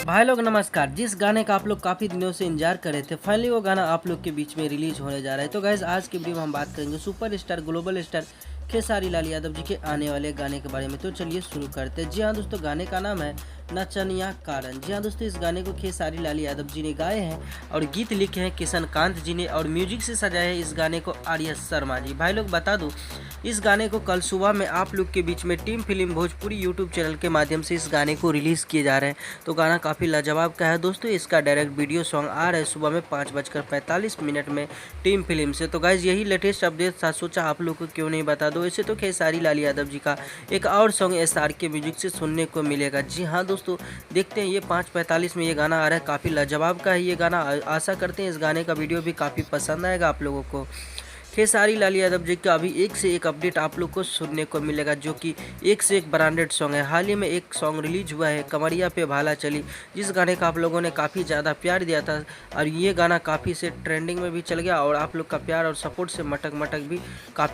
भाई लोग नमस्कार। जिस गाने का आप लोग काफ़ी दिनों से इंतजार कर रहे थे, फाइनली वो गाना आप लोग के बीच में रिलीज होने जा रहा है। तो गाइज आज की वीडियो में हम बात करेंगे super star global star Khesari Lal Yadav ji के आने वाले गाने के बारे में। तो चलिए शुरू करते हैं। जी हाँ दोस्तों, गाने का नाम है नचनिया कारण। जी हाँ दोस्तों, इस गाने को खेसारी लाल यादव जी ने गाए हैं और गीत लिखे हैं किशन कांत जी ने और म्यूजिक से सजाया है इस गाने को आर्य शर्मा जी। भाई लोग बता दूं, इस गाने को कल सुबह में आप लोग के बीच में team film Bhojpuri YouTube channel के माध्यम से इस गाने को रिलीज़ किए जा रहे हैं। तो गाना काफ़ी लाजवाब का है दोस्तों। इसका डायरेक्ट वीडियो सॉन्ग आ रहा है सुबह में 5:45 में टीम फिल्म से। तो गाइज यही लेटेस्ट अपडेट था, सोचा आप लोग को क्यों नहीं बता दो। ऐसे तो खेसारी लाल यादव जी का एक और सॉन्ग SR के म्यूजिक से सुनने को मिलेगा। जी हाँ दोस्तों, देखते हैं ये 5:45 में ये गाना आ रहा है। काफ़ी लाजवाब का है ये गाना। आशा करते हैं इस गाने का वीडियो भी काफ़ी पसंद आएगा आप लोगों को। खेसारी लाल यादव जी का अभी एक से एक अपडेट आप लोग को सुनने को मिलेगा, जो कि एक से एक ब्रांडेड सॉन्ग है। हाल ही में एक सॉन्ग रिलीज हुआ है कमरिया पे भाला चली, जिस गाने का आप लोगों ने काफ़ी ज़्यादा प्यार दिया था और ये गाना काफ़ी से ट्रेंडिंग में भी चल गया और आप लोग का प्यार और सपोर्ट से मटक मटक भी काफ़ी